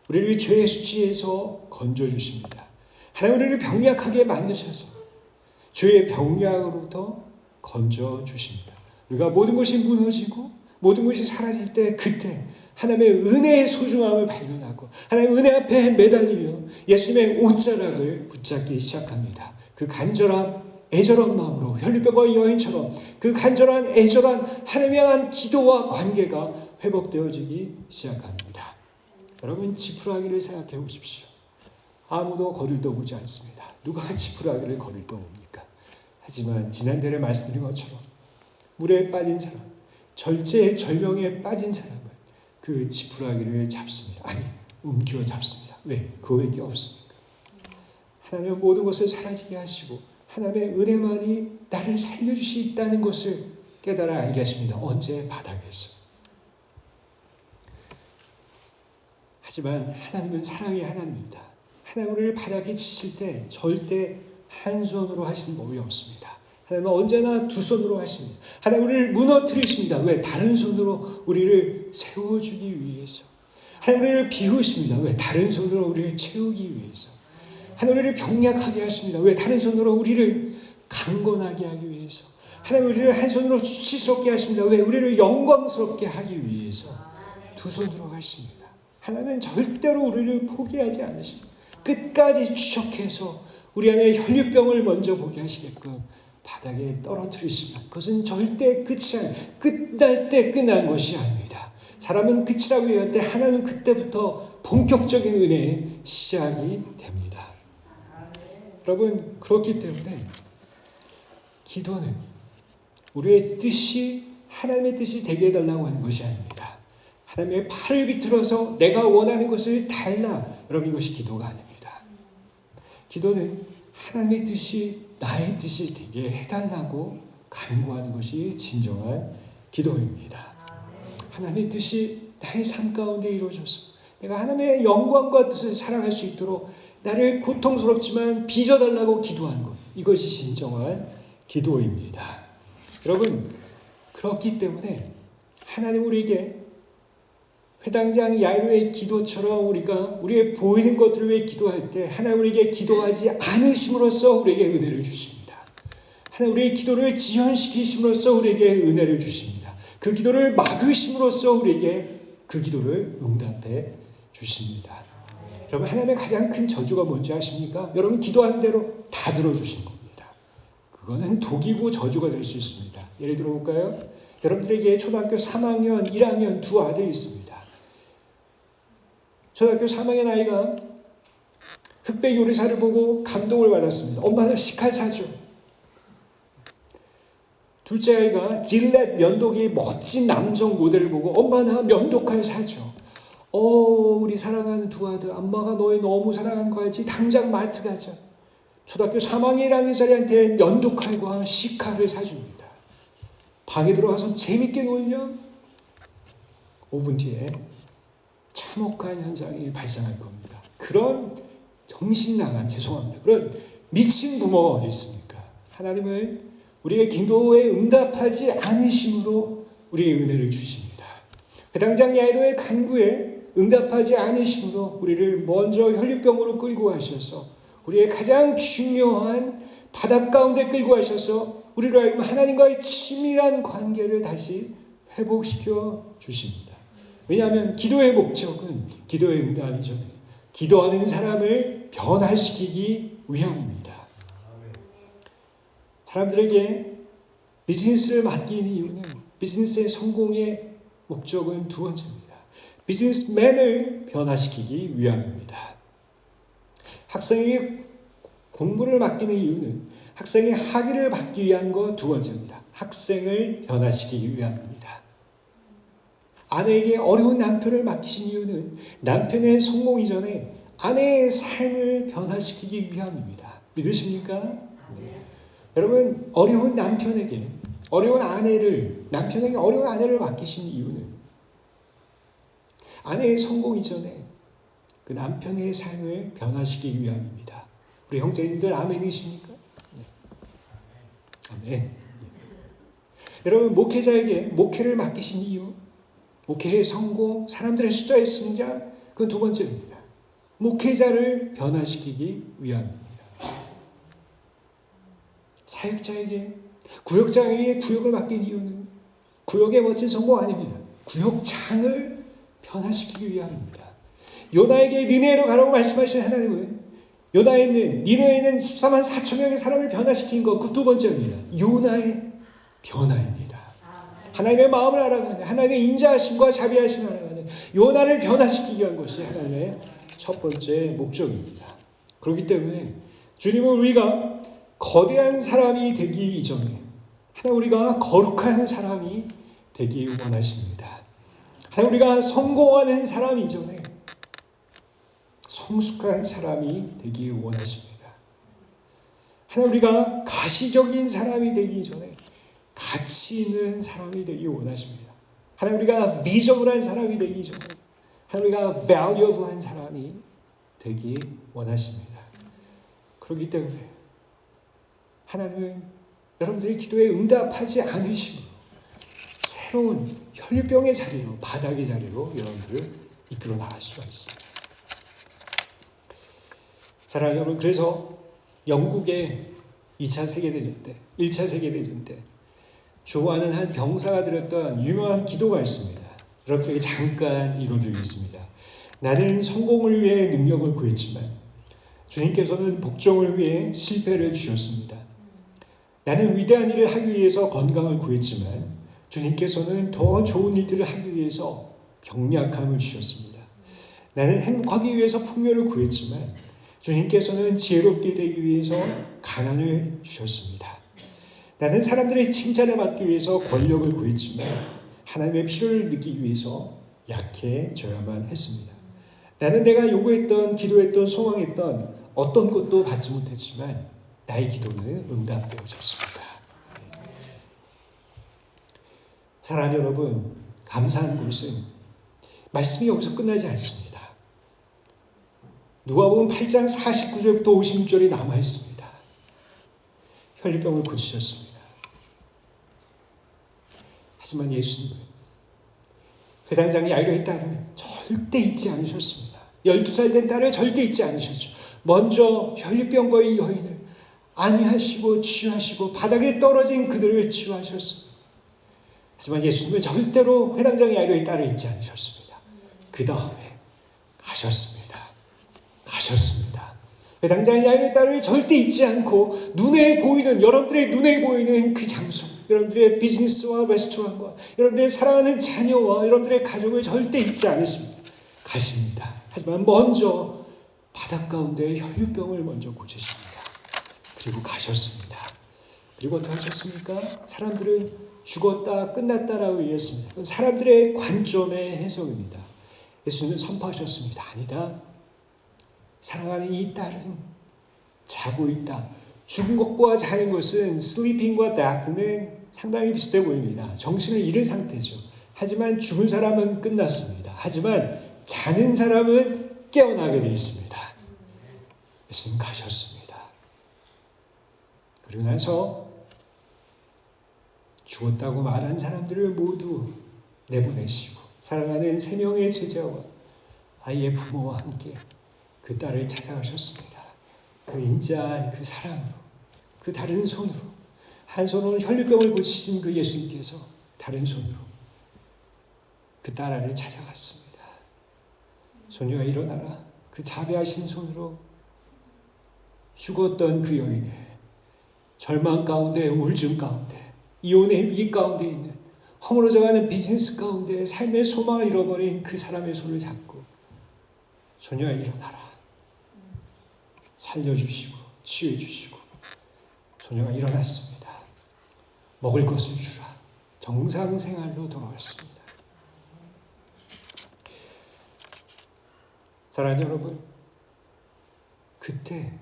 우리를 죄의 수치에서 건져주십니다. 하나님 우리를 병약하게 만드셔서 죄의 병약으로부터 건져주십니다. 우리가 모든 것이 무너지고 모든 것이 사라질 때 그때 하나님의 은혜의 소중함을 발견하고 하나님의 은혜 앞에 매달리며 예수님의 옷자락을 붙잡기 시작합니다. 그 간절한 애절한 마음으로 혈류병 여인처럼 그 간절한 애절한 하나님에 향한 기도와 관계가 회복되어지기 시작합니다. 여러분 지푸라기를 생각해 보십시오. 아무도 거들떠보지 않습니다. 누가 지푸라기를 거들떠봅니까? 하지만 지난달에 말씀드린 것처럼 물에 빠진 사람, 절제절명에 빠진 사람은 그 지푸라기를 잡습니다. 아니, 움켜 잡습니다. 왜? 그거밖에 없습니까? 하나님은 모든 것을 사라지게 하시고 하나님의 은혜만이 나를 살려줄 수 있다는 것을 깨달아 알게 하십니다. 언제? 바닥에서. 하지만 하나님은 사랑의 하나님입니다. 하나님은 우리를 바닥에 치실 때 절대 한 손으로 하시는 법이 없습니다. 하나님은 언제나 두 손으로 하십니다. 하나님은 우리를 무너뜨리십니다. 왜? 다른 손으로 우리를 세워주기 위해서. 하나님은 우리를 비우십니다. 왜? 다른 손으로 우리를 채우기 위해서. 하나님은 우리를 병약하게 하십니다. 왜? 다른 손으로 우리를 강건하게 하기 위해서. 하나님은 우리를 한 손으로 수치스럽게 하십니다. 왜? 우리를 영광스럽게 하기 위해서. 두 손으로 하십니다. 하나님은 절대로 우리를 포기하지 않으십니다. 끝까지 추적해서 우리 안에 혈류병을 먼저 보게 하시게끔 바닥에 떨어뜨리십니다. 그것은 절대 끝이 아니에요. 끝날 때 끝난 것이 아닙니다. 사람은 끝이라고 얘기할 때 하나님은 그때부터 본격적인 은혜의 시작이 됩니다. 여러분, 그렇기 때문에 기도는 우리의 뜻이 하나님의 뜻이 되게 해달라고 하는 것이 아닙니다. 하나님의 팔을 비틀어서 내가 원하는 것을 달라. 여러분, 이것이 기도가 아닙니다. 기도는 하나님의 뜻이 나의 뜻이 되게 해달라고 간구하는 것이 진정한 기도입니다. 하나님의 뜻이 나의 삶 가운데 이루어져서 내가 하나님의 영광과 뜻을 살아갈 수 있도록 나를 고통스럽지만 빚어달라고 기도하는 것. 이것이 진정한 기도입니다. 여러분, 그렇기 때문에 하나님 우리에게 회당장 야이로의 기도처럼 우리가 우리의 보이는 것들을 위해 기도할 때 하나님 우리에게 기도하지 않으심으로써 우리에게 은혜를 주십니다. 하나님 우리의 기도를 지연시키심으로써 우리에게 은혜를 주십니다. 그 기도를 막으심으로써 우리에게 그 기도를 응답해 주십니다. 여러분, 하나님의 가장 큰 저주가 뭔지 아십니까? 여러분 기도하는 대로 다 들어주신 겁니다. 그거는 독이고 저주가 될 수 있습니다. 예를 들어볼까요? 여러분들에게 초등학교 3학년, 1학년 두 아들이 있습니다. 초등학교 3학년 아이가 흑백 요리사를 보고 감동을 받았습니다. 엄마는 식칼 사줘. 둘째 아이가 질렛 면도기 멋진 남성 모델을 보고 엄마나 면도칼 사줘. 우리 사랑하는 두 아들, 엄마가 너희 너무 사랑하는 거 알지? 당장 마트 가자. 초등학교 3학년이라는 자리한테 면도칼과 식칼을 사줍니다. 방에 들어가서 재밌게 놀려. 5분 뒤에 참혹한 현상이 발생할 겁니다. 그런 정신 나간, 죄송합니다. 그런 미친 부모가 어디 있습니까? 하나님은 우리의 기도에 응답하지 않으심으로 우리의 은혜를 주십니다. 회당장 야이로의 간구에 응답하지 않으심으로 우리를 먼저 혈류병으로 끌고 가셔서 우리의 가장 중요한 바닥 가운데 끌고 가셔서 우리로 하여금 하나님과의 친밀한 관계를 다시 회복시켜 주십니다. 왜냐하면 기도의 목적은 기도의 응답이 전에 기도하는 사람을 변화시키기 위함입니다. 사람들에게 비즈니스를 맡기는 이유는 비즈니스의 성공의 목적은 두 번째입니다. 비즈니스맨을 변화시키기 위함입니다. 학생에게 공부를 맡기는 이유는 학생의 학위를 받기 위한 것 두 번째입니다. 학생을 변화시키기 위함입니다. 아내에게 어려운 남편을 맡기신 이유는 남편의 성공 이전에 아내의 삶을 변화시키기 위함입니다. 믿으십니까? 네. 여러분, 어려운 남편에게 남편에게 어려운 아내를 맡기신 이유는 아내의 성공 이전에 그 남편의 삶을 변화시키기 위함입니다. 우리 형제님들 아멘이십니까? 네. 아멘. 네. 여러분, 목회자에게 목회를 맡기신 이유, 목회의 성공, 사람들의 숫자의 승자, 그 두 번째입니다. 목회자를 변화시키기 위함입니다. 사역자에게, 구역장에게 구역을 맡긴 이유는 구역의 멋진 성공 아닙니다. 구역장을 변화시키기 위함입니다. 요나에게 니네로 가라고 말씀하신 하나님은 요나에 있는, 니네에 있는 14만 4천 명의 사람을 변화시킨 것, 그 두 번째입니다. 요나의 변화입니다. 하나님의 마음을 알아가는, 하나님의 인자하심과 자비하심을 알아가는 요나를 변화시키기 위한 것이 하나님의 첫 번째 목적입니다. 그렇기 때문에 주님은 우리가 거대한 사람이 되기 이전에 하나 우리가 거룩한 사람이 되기 원하십니다. 하나 우리가 성공하는 사람 이전에 성숙한 사람이 되기 원하십니다. 하나 우리가 가시적인 사람이 되기 전에 가치 있는 사람이 되기 원하십니다. 하나 우리가 미저블한 사람이 되기 전에 하나 우리가 valuable한 사람이 되기 원하십니다. 그렇기 때문에 하나님은 여러분들의 기도에 응답하지 않으시고 새로운 혈류병의 자리로, 바닥의 자리로 여러분들을 이끌어 나갈 수가 있습니다. 사랑하는 여러분, 그래서 영국의 2차 세계대전 때, 1차 세계대전 때 조아는 한 병사가 드렸던 유명한 기도가 있습니다. 이렇게 잠깐 읽어드리겠습니다. 나는 성공을 위해 능력을 구했지만 주님께서는 복종을 위해 실패를 주셨습니다. 나는 위대한 일을 하기 위해서 건강을 구했지만 주님께서는 더 좋은 일들을 하기 위해서 병약함을 주셨습니다. 나는 행복하기 위해서 풍요를 구했지만 주님께서는 지혜롭게 되기 위해서 가난을 주셨습니다. 나는 사람들의 칭찬을 받기 위해서 권력을 구했지만 하나님의 필요를 느끼기 위해서 약해져야만 했습니다. 나는 내가 요구했던, 기도했던, 소망했던 어떤 것도 받지 못했지만 나의 기도는 응답되어졌습니다. 사랑하는 여러분, 감사한 것은 말씀이 여기서 끝나지 않습니다. 누가복음 8장 49절부터 56절이 남아있습니다. 혈류병을 고치셨습니다. 하지만 예수님은 회당장 야이로의 딸을 절대 잊지 않으셨습니다. 12살 된 딸을 절대 잊지 않으셨죠. 먼저 혈류병과의 여인을 안위하시고 치유하시고 바닥에 떨어진 그들을 치유하셨습니다. 하지만 예수님은 절대로 회당장 야이로의 딸을 잊지 않으셨습니다. 그 다음에 가셨습니다. 회당장 야이로의 딸을 절대 잊지 않고 여러분들의 눈에 보이는 그 장소, 여러분들의 비즈니스와 레스토랑과 여러분들의 사랑하는 자녀와 여러분들의 가족을 절대 잊지 않으십니다. 가십니다. 하지만 먼저 바닥 가운데 혈류병을 먼저 고치십니다. 그리고 가셨습니다. 그리고 어떻게 하셨습니까? 사람들은 죽었다, 끝났다라고 얘기했습니다. 그건 사람들의 관점의 해석입니다. 예수님은 선포하셨습니다. 아니다. 사랑하는 이 딸은 자고 있다. 죽은 것과 자는 것은 sleeping과 death는 상당히 비슷해 보입니다. 정신을 잃은 상태죠. 하지만 죽은 사람은 끝났습니다. 하지만 자는 사람은 깨어나게 되어 있습니다. 예수님 가셨습니다. 그리고 나서 죽었다고 말한 사람들을 모두 내보내시고 사랑하는 3명의 제자와 아이의 부모와 함께 그 딸을 찾아가셨습니다. 그 인자한 그 사랑으로, 그 다른 손으로, 한 손으로 혈류병을 고치신 그 예수님께서 다른 손으로 그 딸아이를 찾아갔습니다. 소녀야 일어나라. 그 자비하신 손으로 죽었던 그 여인을 절망 가운데, 우울증 가운데, 이혼의 위기 가운데 있는 허물어져가는 비즈니스 가운데 삶의 소망을 잃어버린 그 사람의 손을 잡고 소녀야 일어나라. 살려주시고 치유해주시고 소녀가 일어났습니다. 먹을 것을 주라. 정상생활로 돌아왔습니다. 사랑하는 여러분, 그때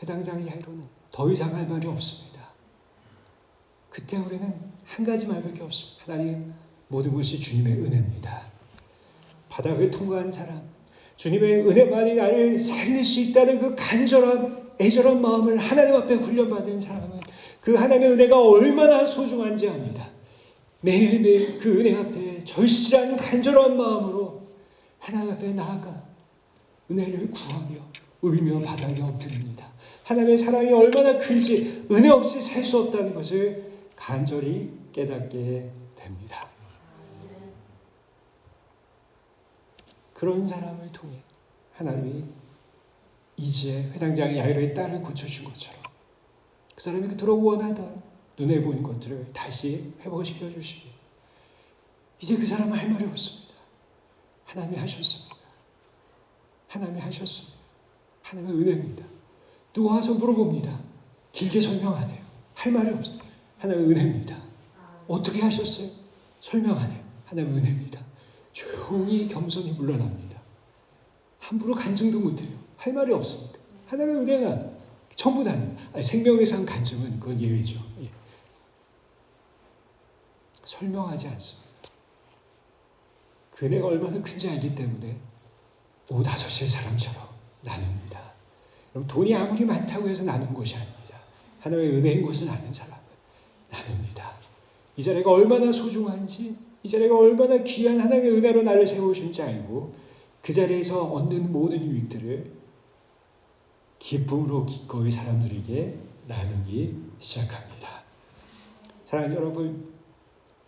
회당장 야이로는 더 이상 할 말이 없습니다. 그때 우리는 한 가지 말밖에 없습니다. 하나님, 모든 것이 주님의 은혜입니다. 바닥을 통과한 사람, 주님의 은혜만이 나를 살릴 수 있다는 그 간절한 애절한 마음을 하나님 앞에 훈련받은 사람은 그 하나님의 은혜가 얼마나 소중한지 압니다. 매일매일 그 은혜 앞에 절실한 간절한 마음으로 하나님 앞에 나아가 은혜를 구하며 울며 바닥에 엎드립니다. 하나님의 사랑이 얼마나 큰지 은혜 없이 살 수 없다는 것을 간절히 깨닫게 됩니다. 그런 사람을 통해 하나님이 이제 회당장 야이로의 딸을 고쳐준 것처럼 그 사람이 그토록 원하던 눈에 보이는 것들을 다시 회복시켜 주시고 이제 그 사람은 할 말이 없습니다. 하나님이 하셨습니다. 하나님이 하셨습니다. 하나님의 은혜입니다. 누가 와서 물어봅니다. 길게 설명 안 해요. 할 말이 없어요. 하나님의 은혜입니다. 어떻게 하셨어요? 설명 안 해요. 하나님의 은혜입니다. 조용히 겸손히 물러납니다. 함부로 간증도 못해요. 할 말이 없습니다. 하나님의 은혜가 전부 다입니다. 생명의 상 간증은 그건 예외죠. 예. 설명하지 않습니다. 그 은혜가 얼마나 큰지 알기 때문에 오다섯의 사람처럼 나눕니다. 그럼 돈이 아무리 많다고 해서 나눈 것이 아닙니다. 하나님의 은혜인 것을 아는 사람은 나눕니다. 이 자리가 얼마나 소중한지, 이 자리가 얼마나 귀한 하나님의 은혜로 나를 세우신지 알고 그 자리에서 얻는 모든 유익들을 기쁨으로 기꺼이 사람들에게 나누기 시작합니다. 사랑하는 여러분,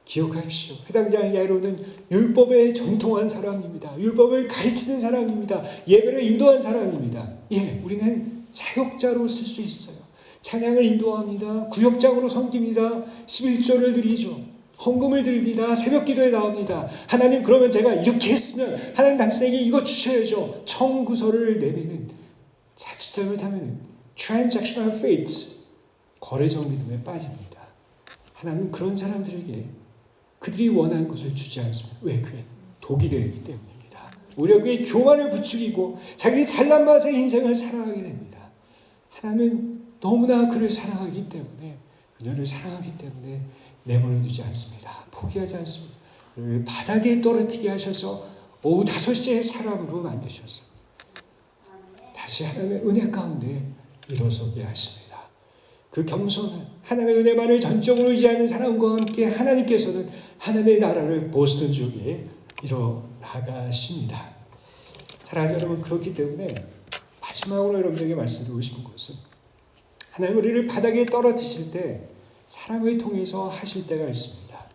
기억하십시오. 회당장 야이로는 율법에 정통한 사람입니다. 율법을 가르치는 사람입니다. 예배를 인도한 사람입니다. 예, 우리는 사역자로 쓸 수 있어요. 찬양을 인도합니다. 구역장으로 섬깁니다. 11조를 드리죠. 헌금을 드립니다. 새벽 기도에 나옵니다. 하나님, 그러면 제가 이렇게 했으면 하나님 당신에게 이거 주셔야죠. 청구서를 내미는, 자칫 잘못하면 transactional faith, 거래적 믿음에 빠집니다. 하나님 그런 사람들에게 그들이 원하는 것을 주지 않습니다. 왜? 그게 독이 되기 때문입니다. 오히려 그의 교만을 부추기고 자기 잘난 맛의 인생을 살아가게 됩니다. 하나님은 너무나 그를 사랑하기 때문에, 그녀를 사랑하기 때문에 내버려두지 않습니다. 포기하지 않습니다. 그를 바닥에 떨어뜨리게 하셔서 오후 5시에 사람으로 만드셔서 다시 하나님의 은혜 가운데 일어서게 하십니다. 그 겸손은 하나님의 은혜만을 전적으로 의지하는 사람과 함께 하나님께서는 하나님의 나라를 보스턴 지역에 이뤄나가십니다. 사랑하는 여러분, 그렇기 때문에 마지막으로 여러분에게 말씀드리고 싶은 것은, 하나님 우리를 바닥에 떨어뜨리실 때 사람을 통해서 하실 때가 있습니다.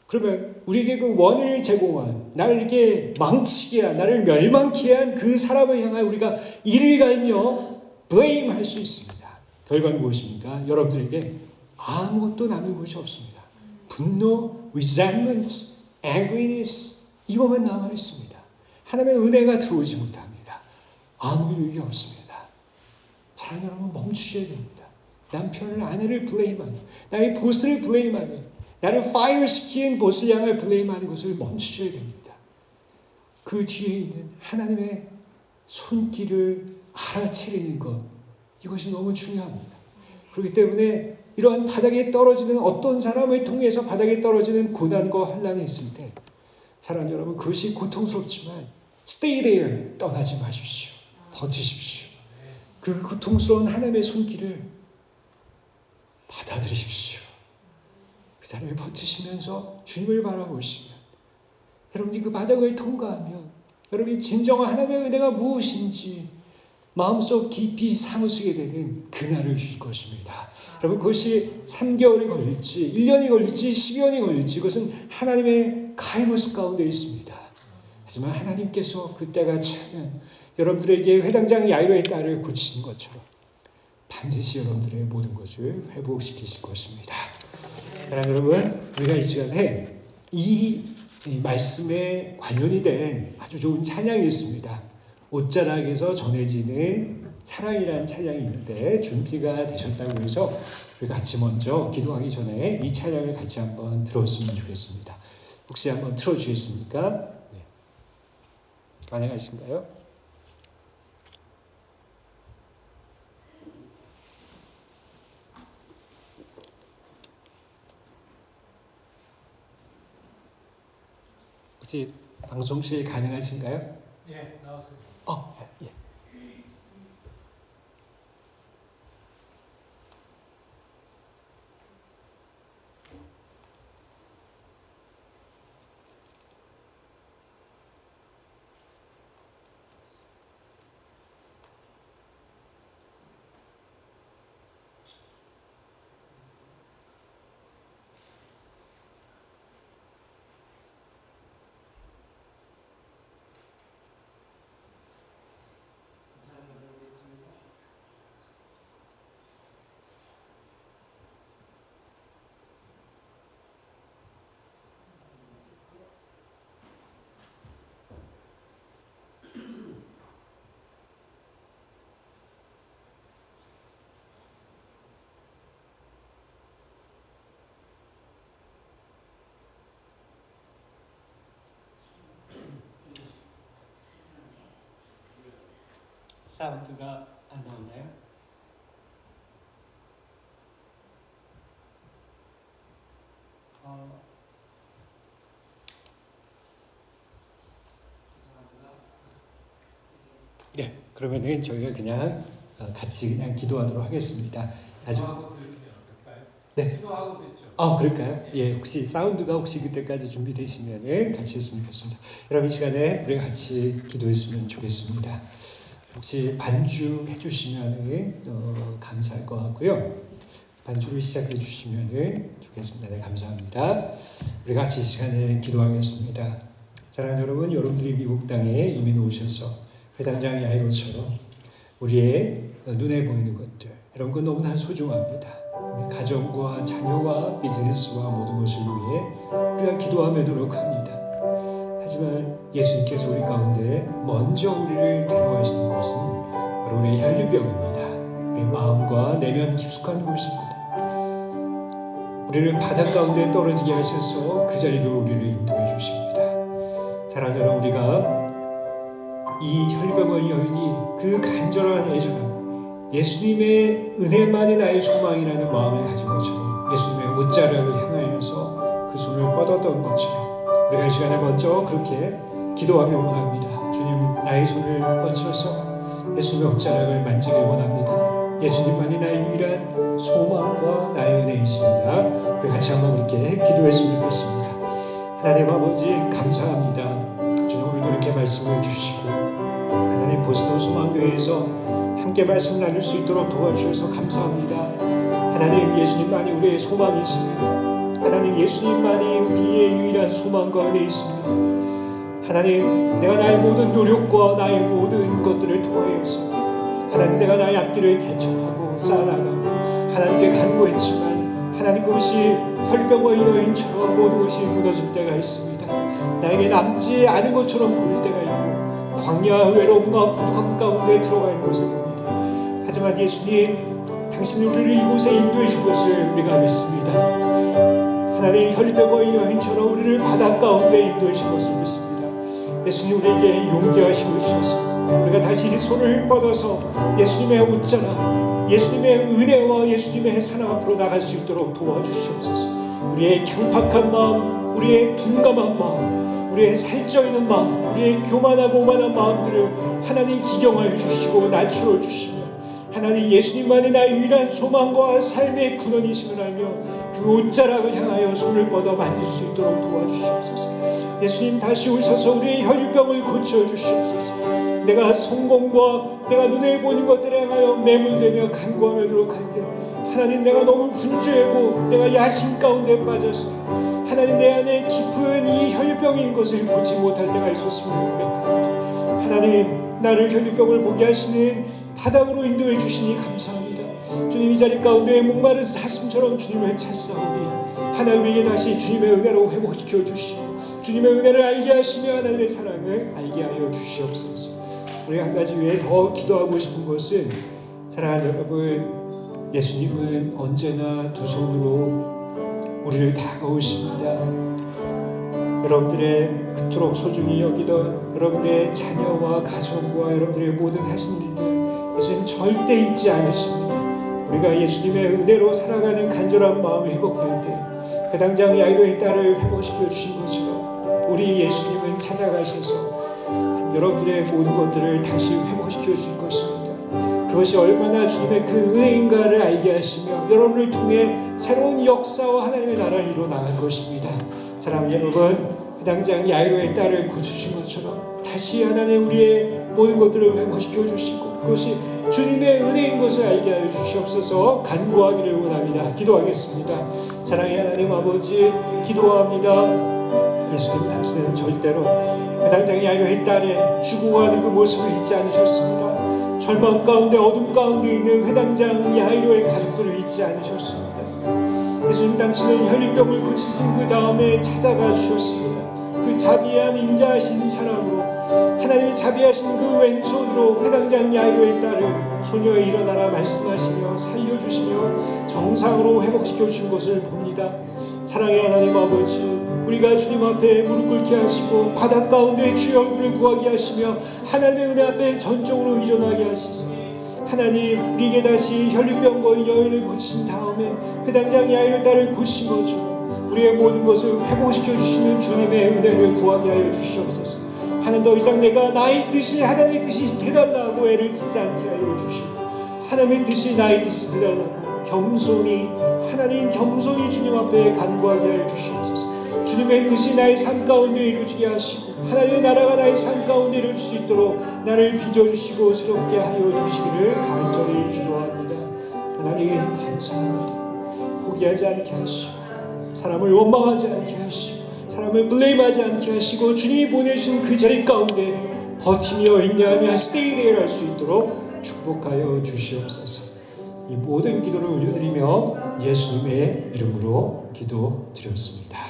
그러면 우리에게 그 원인을 제공한, 나를 이렇게 망치게 한, 나를 멸망케 한 그 사람을 향하여 우리가 이를 갈며 blame 할 수 있습니다. 결과는 무엇입니까? 여러분들에게 아무것도 남는 것이 없습니다. 분노, resentment, angriness, 이것만 남아 있습니다. 하나님의 은혜가 들어오지 못합니다. 아무 유익이 없습니다. 사랑하는 여러분, 멈추셔야 됩니다. 남편을, 아내를 블레임하는, 나의 보스를 블레임하는, 나를 파이어 시킨 보스를 향해 블레임하는 것을 멈추셔야 됩니다. 그 뒤에 있는 하나님의 손길을 알아채리는 것, 이것이 너무 중요합니다. 그렇기 때문에 이러한 바닥에 떨어지는, 어떤 사람을 통해서 바닥에 떨어지는 고난과 환난이 있을 때, 사랑하는 여러분, 그것이 고통스럽지만 stay there, 떠나지 마십시오. 버티십시오. 그 고통스러운 하나님의 손길을 받아들이십시오. 그 자리를 버티시면서 주님을 바라보시면, 여러분이 그 바닥을 통과하면 여러분이 진정한 하나님의 은혜가 무엇인지 마음속 깊이 사무치게 되는 그날을 주실 것입니다. 여러분, 그것이 3개월이 걸릴지 1년이 걸릴지 12년이 걸릴지 그것은 하나님의 카이로스 가운데 있습니다. 하지만 하나님께서 그때가 차면 여러분들에게 회당장 야이로의 딸을 고치신 것처럼 반드시 여러분들의 모든 것을 회복시키실 것입니다. 사랑하는 여러분, 우리가 이 시간에 이 말씀에 관련이 된 아주 좋은 찬양이 있습니다. 옷자락에서 전해지는 사랑이라는 찬양이 있는데, 준비가 되셨다고 해서 우리 같이 먼저 기도하기 전에 이 찬양을 같이 한번 들었으면 좋겠습니다. 혹시 한번 틀어주시겠습니까? 네. 가능하신가요? 혹시 방송실 가능하신가요? 예, 나왔습니다. 예. 사운드가 안 나오나요? 네, 그러면은 저희가 그냥 같이 그냥 기도하도록 하겠습니다. 아주 네. 기도하고 듣죠. 그럴까요? 예, 혹시 사운드가 혹시 그때까지 준비되시면은 같이 했으면 좋겠습니다. 여러분 이 시간에 우리 같이 기도했으면 좋겠습니다. 혹시 반주 해주시면은 감사할 것 같고요. 반주를 시작해 주시면은 좋겠습니다. 네, 감사합니다. 우리 같이 이 시간에 기도하겠습니다. 사랑하는 여러분, 여러분들이 미국 땅에 이미 오셔서 회당장 야이로처럼 우리의 눈에 보이는 것들 이런 건 너무나 소중합니다. 가정과 자녀와 비즈니스와 모든 것을 위해 우리가 기도하며 노력합니다. 하지만 예수님께서 우리 가운데 먼저 우리를 데려가시는 곳은 바로 우리의 혈류병입니다. 우리의 마음과 내면 깊숙한 곳입니다. 우리를 바닷 가운데 떨어지게 하셔서 그 자리로 우리를 인도해 주십니다. 사랑하는 여러분, 우리가 이 혈류병의 여인이 그 간절한 애절함, 예수님의 은혜만이 나의 소망이라는 마음을 가진 것처럼 예수님의 옷자락을 향하여서 그 손을 뻗었던 것처럼 우리가 이 시간에 먼저 그렇게 기도하며 원합니다. 주님, 나의 손을 뻗쳐서 예수님의 옷자락을 만지길 원합니다. 예수님만이 나의 유일한 소망과 나의 은혜이십니다. 우리 같이 한번 그렇게 기도했으면 좋겠습니다. 하나님 아버지 감사합니다. 주님, 오늘도 이렇게 말씀을 주시고 하나님 보스턴 소망교회에서 함께 말씀 나눌 수 있도록 도와주셔서 감사합니다. 하나님, 예수님만이 우리의 소망이십니다. 하나님, 예수님만이 우리의 유일한 소망과 은혜이십니다. 하나님, 내가 나의 모든 노력과 나의 모든 것들을 통하여서 하나님, 내가 나의 앞길을 개척하고 쌓아나가고 하나님께 간구했지만 하나님, 그것이 혈병의 여인처럼 모든 것이 무너질 때가 있습니다. 나에게 남지 않은 것처럼 보일 때가 있고 광야 외로움과 고독함 가운데 들어가 있는 것을 봅니다. 하지만 예수님, 당신이 우리를 이곳에 인도해 준 것을 우리가 믿습니다. 하나님, 혈병의 여인처럼 우리를 바다 가운데 인도해 준 것을 믿습니다. 예수님, 우리에게 용기와 힘을 주셔서 우리가 다시 손을 뻗어서 예수님의 옷자락, 예수님의 은혜와 예수님의 사랑 앞으로 나갈 수 있도록 도와주시옵소서. 우리의 강팍한 마음, 우리의 둔감한 마음, 우리의 살쪄있는 마음, 우리의 교만하고 오만한 마음들을 하나님 기경하여 주시고 낮추어 주시며 하나님, 예수님만이 나의 유일한 소망과 삶의 근원이심을 알며 그 옷자락을 향하여 손을 뻗어 만질 수 있도록 도와주시옵소서. 예수님, 다시 오셔서 우리의 혈류병을 고쳐주시옵소서. 내가 성공과 내가 눈에 보이는 것들에 향하여 매몰되며 간구하며 노력하는데 하나님, 내가 너무 분주하고 내가 야심 가운데 빠져서 하나님, 내 안에 깊은 이 혈류병인 것을 보지 못할 때가 있었음을 고백합니다. 하나님, 나를 혈류병을 보게 하시는 바닥으로 인도해 주시니 감사합니다. 주님, 이 자리 가운데 목마른 사슴처럼 주님을 찾사오니 하나님, 우리에게 다시 주님의 은혜로 회복시켜 주시고 주님의 은혜를 알게 하시며 하나님의 사랑을 알게 하여 주시옵소서. 우리 한 가지 위에 더 기도하고 싶은 것은, 사랑하는 여러분, 예수님은 언제나 두 손으로 우리를 다가오십니다. 여러분들의 그토록 소중히 여기던 여러분의 자녀와 가정과 여러분들의 모든 하신 일들, 예수님 절대 잊지 않으십니다. 우리가 예수님의 은혜로 살아가는 간절한 마음이 회복될 때 회당장 야이로의 딸을 회복시켜 주신 것처럼 우리 예수님은 찾아가셔서 여러분의 모든 것들을 다시 회복시켜 줄 것입니다. 그것이 얼마나 주님의 그 은혜인가를 알게 하시며 여러분을 통해 새로운 역사와 하나님의 나라를 이루어 나갈 것입니다. 사랑하는 여러분, 회당장 야이로의 딸을 고쳐주신 것처럼 다시 하나님 우리의 모든 것들을 회복시켜 주시고 그것이 주님의 은혜인 것을 알게 하여 주시옵소서. 간구하기를 원합니다. 기도하겠습니다. 사랑의 하나님 아버지, 기도합니다. 예수님, 당신은 절대로 회당장 야이로의 딸의 죽어가는 그 모습을 잊지 않으셨습니다. 절망 가운데 어둠 가운데 있는 회당장 야이로의 가족들을 잊지 않으셨습니다. 예수님, 당신은 혈류병을 고치신 그 다음에 찾아가 주셨습니다. 그 자비한 인자하신 사랑으로 하나님이 자비하신 그 왼손으로 회당장 야이로의 딸을 소녀에 일어나라 말씀하시며 살려주시며 정상으로 회복시켜 주신 것을 봅니다. 사랑의 하나님 아버지, 우리가 주님 앞에 무릎 꿇게 하시고 바닷 가운데 주의 얼굴을 구하게 하시며 하나님의 은혜 앞에 전적으로 의존하게 하시소. 하나님, 우리에게 다시 혈류병거의 여인을 고친 다음에 회당장 야이를 딸을 고친 것처럼 우리의 모든 것을 회복시켜 주시는 주님의 은혜를 구하게 하여 주시옵소서. 하나님, 더 이상 내가 나의 뜻이 하나님의 뜻이 되달라고 애를 쓰지 않게 하여 주시고, 하나님의 뜻이 나의 뜻이 되달라고 겸손히, 하나님 겸손히 주님 앞에 간구하게 하여 주시옵소서. 주님의 뜻이 나의 삶 가운데 이루어지게 하시고 하나님의 나라가 나의 삶 가운데 이룰 수 있도록 나를 빚어주시고 새롭게 하여 주시기를 간절히 기도합니다. 하나님 감사합니다. 포기하지 않게 하시고 사람을 원망하지 않게 하시고 사람을 블레임하지 않게 하시고 주님이 보내신 그 자리 가운데 버티며 인내하며 stay there 할 수 있도록 축복하여 주시옵소서. 이 모든 기도를 올려드리며 예수님의 이름으로 기도드렸습니다.